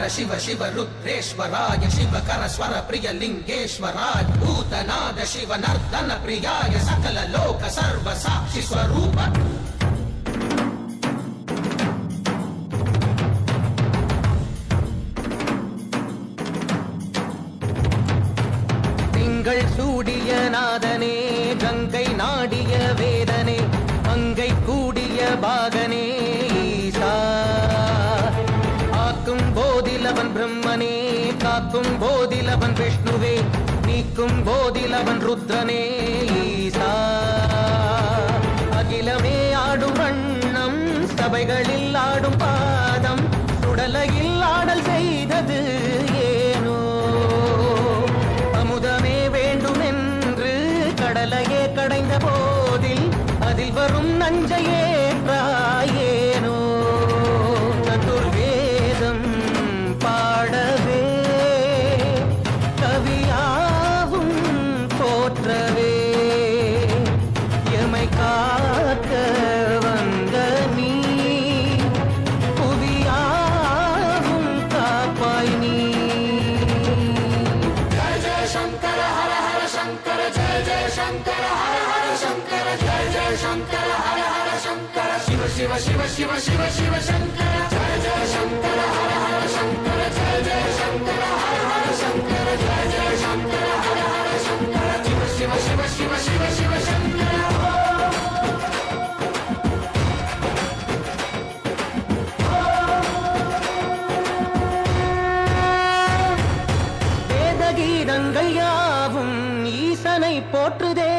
शिव शिव रुद्रेश्वराय शिवकर स्वर प्रिय लिंगेश्वराय भूतनाद शिव नर्दन प्रियाय सकल लोक सर्व साक्षि स्वरूप திங்கள் சூடிய நாதனே கங்கை நாடிய வேதனே அங்கை கூடிய பாகனே ஈசா ஆக்கும் போதிலவன் பிரம்மனே காக்கும் போதிலவன் விஷ்ணுவே நீக்கும் போதிலவன் ருத்ரனே ஈசா அகிலமே ஆடும் வண்ணம் சபைகளில் ஆடும் பாதம் சுடலையில் ஆடல் செய்தது ஏனோ அமுதமே வேண்டும் என்று கடலையே கடைந்த போதில் அதில் வரும் நஞ்சையே ஏனோ சதுர்வேதம் பாடவே கவியாவும் போற்றவே எமை காக்க வந்த நீ புவியாவும் காப்பாய் நீ ஜெய ஜெய சங்கர ஹர ஹர சங்கர ஜெய ஜெய சங்கர ஹர ஹர சங்கர ஜெய ஜெய சங்கர ஹர ஹர சங்கர शिव शिव शिव शिव शिव शिव शंकर जय जय शंकर हर हर शंकर जय जय शंकर हर हर शंकर जय जय शंकर हर हर शंकर शिव शिव शिव शिव शिव शिव शंकर வேதகீதங்கள் யாவும் ஈசனை போற்றுதே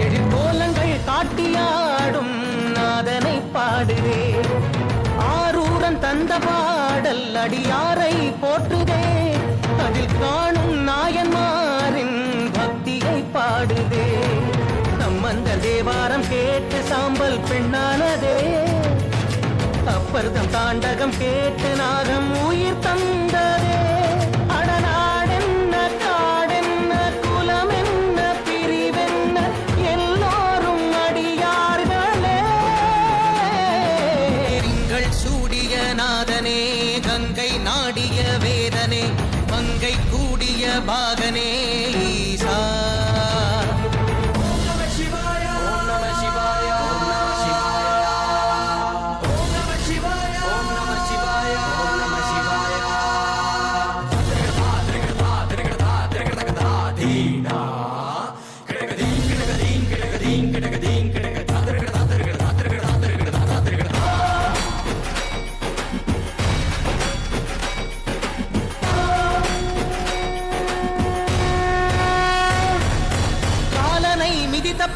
எழிற்கோலங்கள் காட்டியாடும் நாதனை பாடுதே ஆரூரன் தந்த பாடல் அடியாரை போற்றுதே அதில் காணும் நாயன்மாரின் பக்தியை பாடுதே சம்பந்த தேவாரம் கேட்டு சாம்பல் பெண்ணானதே அப்பர்தம் தாண்டகம் கேட்டு நாகம் உயிர் தந்ததே அடநாடென்ன காடென்ன குலம் என்ன பிரிவென்ன எல்லோரும் அடியார்களே திங்கள் சூடிய நாதனே கங்கை நாடிய வேதனே மங்கை கூடிய பாகனே ஈசா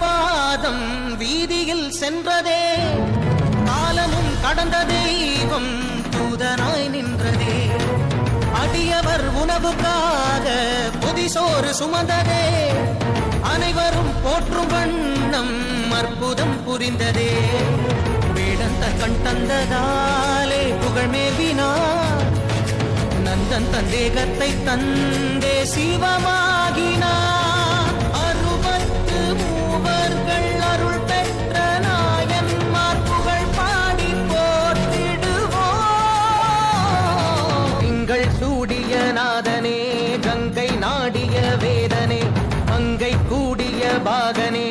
பாதம் வீதியில் சென்றதே காலமும் கடந்த தெய்வம் தூதனாய் நின்றதே அடியவர் உணவுக்காக புதிசோறு சுமந்ததே அனைவரும் போற்றும் வண்ணம் அற்புதம் புரிந்ததே வேடந்த கண் தந்ததாலே புகழ் மேவினார் நந்தன் தந்தேகத்தை தந்தே சிவமாகினார் மூவர்கள் அருள் பெற்ற நாயன்மார் புகழ் பாடி போற்றிடுவோம் திங்கள் சூடிய நாதனே கங்கை நாடிய வேதனே அங்கை கூடிய பாகனே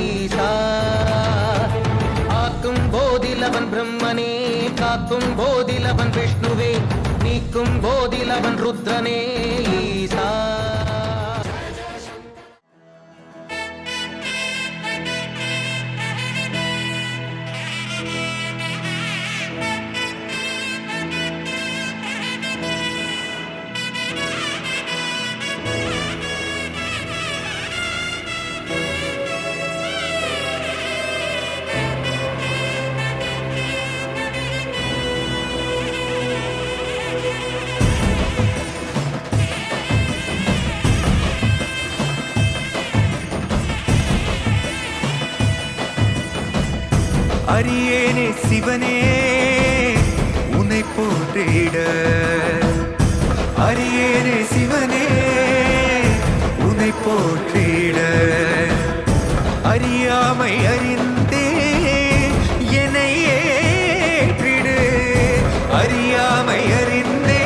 ஈசா ஆக்கும் போதிலவன் பிரம்மனே காக்கும் போதிலவன் விஷ்ணுவே நீக்கும் போதிலவன் ருத்ரனே ஈசா அரியேனே சிவனே உன்னை போற்றிட அரியேனே சிவனே உன்னை போற்றிட அறியாமை அறிந்தே என்னை ஏற்றிடு அறியாமை அறிந்தே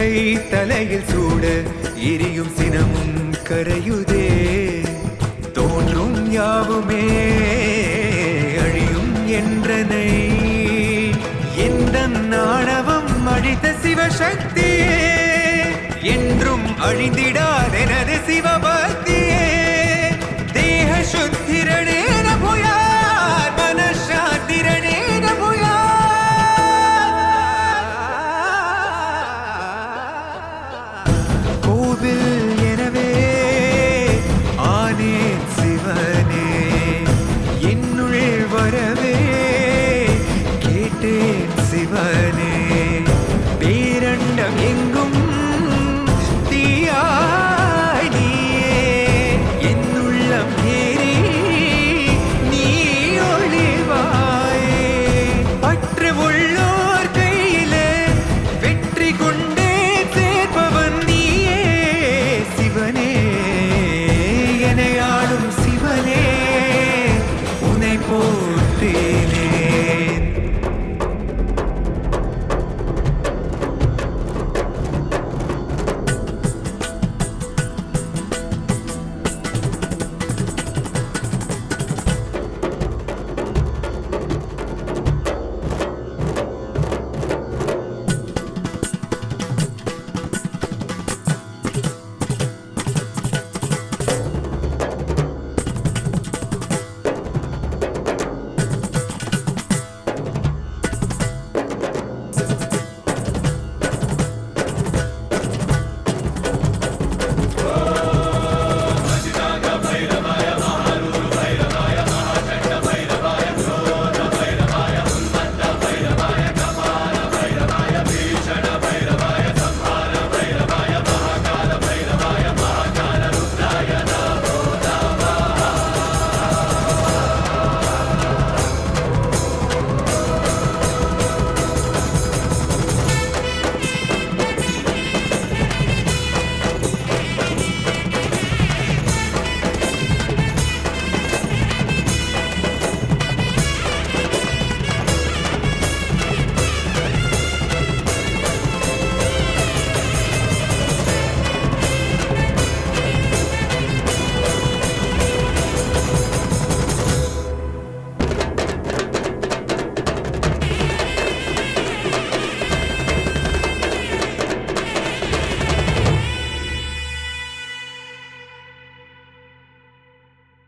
கங்கை தலையில் சூட எரியும் சினமும் கரையுதே. தோன்றும் யாவுமே அழியும் என்றனை எந்த ஆணவம் அழித்த சிவசக்தியே என்றும் அழிந்திடாதெனது சிவபக்தியே. தேக சுத்தி